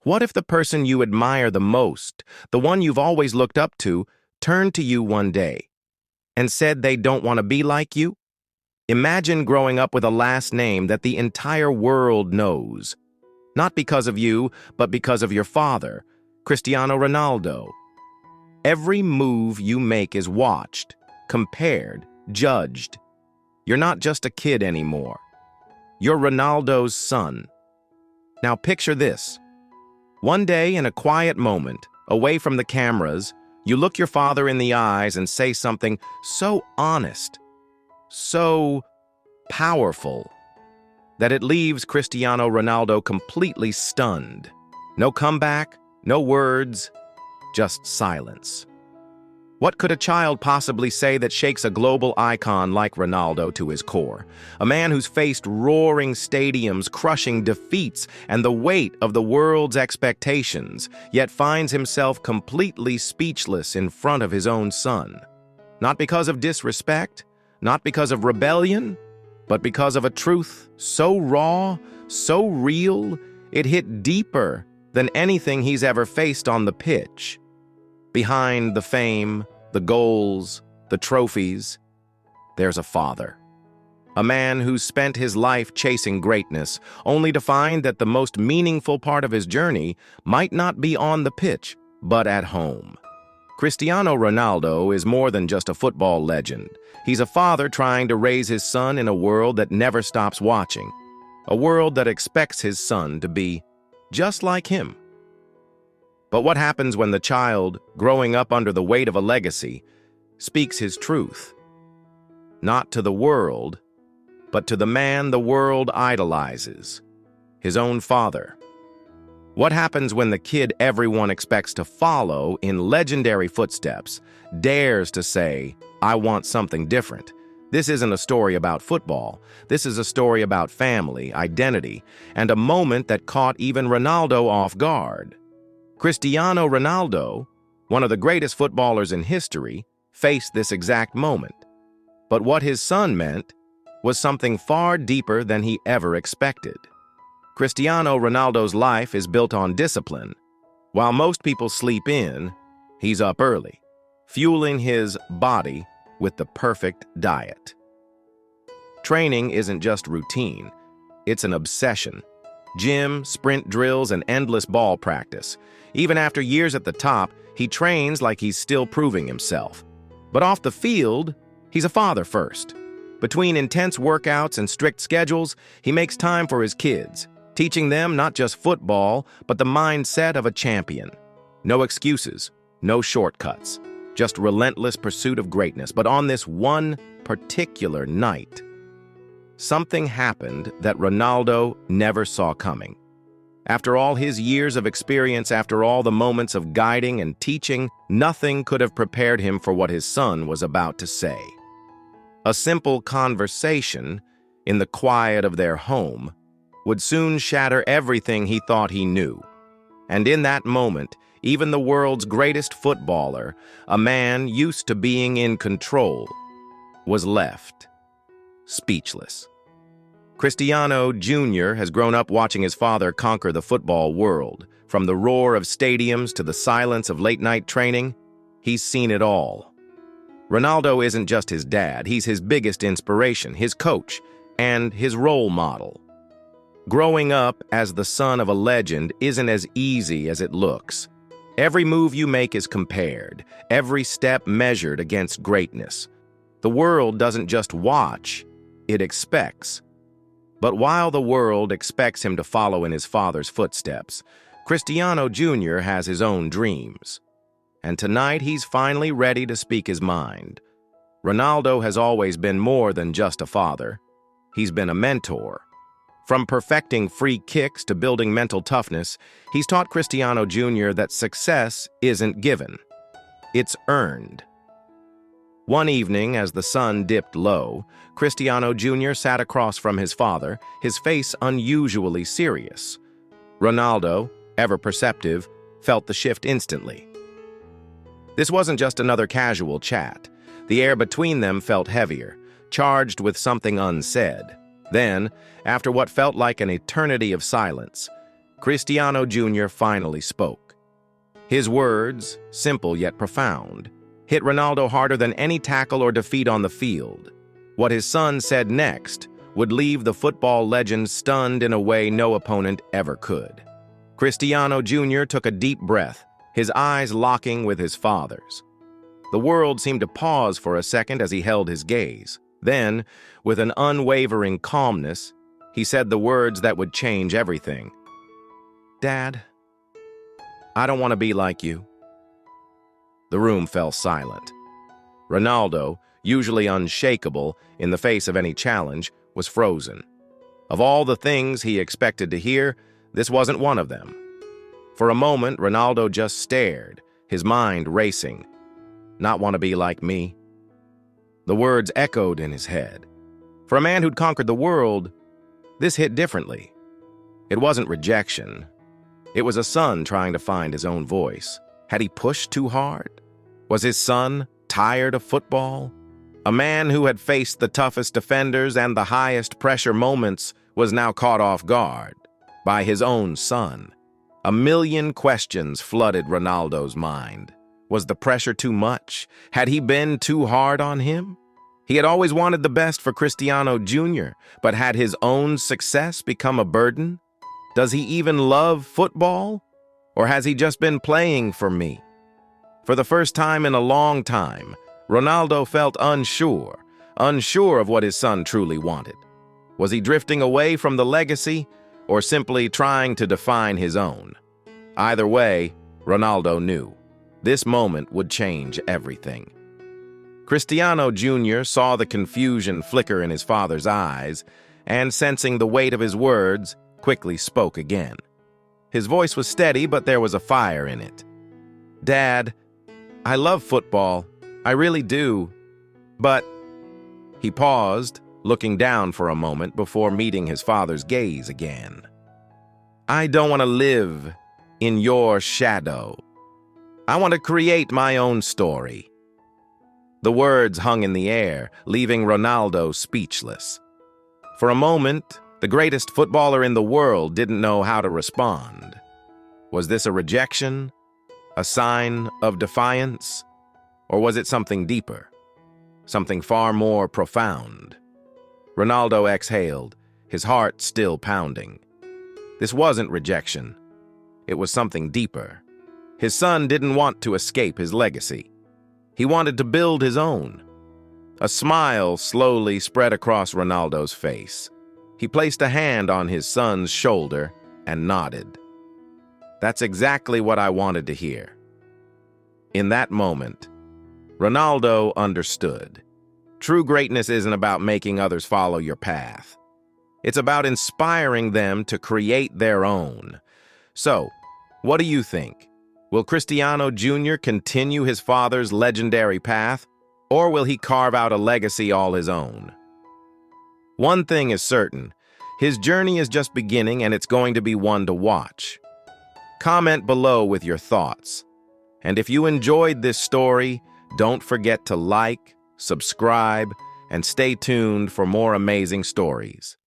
What if the person you admire the most, the one you've always looked up to, turned to you one day and said they don't want to be like you? Imagine growing up with a last name that the entire world knows. Not because of you, but because of your father, Cristiano Ronaldo. Every move you make is watched, compared, judged. You're not just a kid anymore. You're Ronaldo's son. Now picture this. One day, in a quiet moment, away from the cameras, you look your father in the eyes and say something so honest, so powerful, that it leaves Cristiano Ronaldo completely stunned. No comeback, no words, just silence. What could a child possibly say that shakes a global icon like Ronaldo to his core? A man who's faced roaring stadiums, crushing defeats, and the weight of the world's expectations, yet finds himself completely speechless in front of his own son. Not because of disrespect, not because of rebellion, but because of a truth so raw, so real, it hit deeper than anything he's ever faced on the pitch. Behind the fame, the goals, the trophies, there's a father. A man who's spent his life chasing greatness, only to find that the most meaningful part of his journey might not be on the pitch, but at home. Cristiano Ronaldo is more than just a football legend. He's a father trying to raise his son in a world that never stops watching, a world that expects his son to be just like him. But what happens when the child, growing up under the weight of a legacy, speaks his truth? Not to the world, but to the man the world idolizes, his own father. What happens when the kid everyone expects to follow in legendary footsteps dares to say, "I want something different"? This isn't a story about football. This is a story about family, identity, and a moment that caught even Ronaldo off guard. Cristiano Ronaldo, one of the greatest footballers in history, faced this exact moment. But what his son meant was something far deeper than he ever expected. Cristiano Ronaldo's life is built on discipline. While most people sleep in, he's up early, fueling his body with the perfect diet. Training isn't just routine, it's an obsession. Gym, sprint drills, and endless ball practice. Even after years at the top, he trains like he's still proving himself. But off the field, he's a father first. Between intense workouts and strict schedules, he makes time for his kids, teaching them not just football, but the mindset of a champion. No excuses, no shortcuts, just relentless pursuit of greatness. But on this one particular night, something happened that Ronaldo never saw coming. After all his years of experience, after all the moments of guiding and teaching, nothing could have prepared him for what his son was about to say. A simple conversation in the quiet of their home would soon shatter everything he thought he knew. And in that moment, even the world's greatest footballer, a man used to being in control, was left speechless. Cristiano Jr. has grown up watching his father conquer the football world. From the roar of stadiums to the silence of late-night training, he's seen it all. Ronaldo isn't just his dad, he's his biggest inspiration, his coach, and his role model. Growing up as the son of a legend isn't as easy as it looks. Every move you make is compared, every step measured against greatness. The world doesn't just watch, it expects. But while the world expects him to follow in his father's footsteps, Cristiano Jr. has his own dreams. And tonight he's finally ready to speak his mind. Ronaldo has always been more than just a father. He's been a mentor. From perfecting free kicks to building mental toughness, he's taught Cristiano Jr. that success isn't given. It's earned. One evening, as the sun dipped low, Cristiano Jr. sat across from his father, his face unusually serious. Ronaldo, ever perceptive, felt the shift instantly. This wasn't just another casual chat. The air between them felt heavier, charged with something unsaid. Then, after what felt like an eternity of silence, Cristiano Jr. finally spoke. His words, simple yet profound, hit Ronaldo harder than any tackle or defeat on the field. What his son said next would leave the football legend stunned in a way no opponent ever could. Cristiano Jr. took a deep breath, his eyes locking with his father's. The world seemed to pause for a second as he held his gaze. Then, with an unwavering calmness, he said the words that would change everything. "Dad, I don't want to be like you." The room fell silent. Ronaldo, usually unshakable in the face of any challenge, was frozen. Of all the things he expected to hear, this wasn't one of them. For a moment, Ronaldo just stared, his mind racing. "Not want to be like me?" The words echoed in his head. For a man who'd conquered the world, this hit differently. It wasn't rejection. It was a son trying to find his own voice. Had he pushed too hard? Was his son tired of football? A man who had faced the toughest defenders and the highest pressure moments was now caught off guard by his own son. A million questions flooded Ronaldo's mind. Was the pressure too much? Had he been too hard on him? He had always wanted the best for Cristiano Jr., but had his own success become a burden? Does he even love football? Or has he just been playing for me? For the first time in a long time, Ronaldo felt unsure of what his son truly wanted. Was he drifting away from the legacy, or simply trying to define his own? Either way, Ronaldo knew. This moment would change everything. Cristiano Jr. saw the confusion flicker in his father's eyes, and sensing the weight of his words, quickly spoke again. His voice was steady, but there was a fire in it. "Dad, I love football. I really do. But..." He paused, looking down for a moment before meeting his father's gaze again. "I don't want to live in your shadow. I want to create my own story." The words hung in the air, leaving Ronaldo speechless. For a moment, the greatest footballer in the world didn't know how to respond. Was this a rejection? A sign of defiance? Or was it something deeper? Something far more profound? Ronaldo exhaled, his heart still pounding. This wasn't rejection. It was something deeper. His son didn't want to escape his legacy. He wanted to build his own. A smile slowly spread across Ronaldo's face. He placed a hand on his son's shoulder and nodded. "That's exactly what I wanted to hear." In that moment, Ronaldo understood. True greatness isn't about making others follow your path. It's about inspiring them to create their own. So, what do you think? Will Cristiano Jr. continue his father's legendary path, or will he carve out a legacy all his own? One thing is certain, his journey is just beginning and it's going to be one to watch. Comment below with your thoughts. And if you enjoyed this story, don't forget to like, subscribe, and stay tuned for more amazing stories.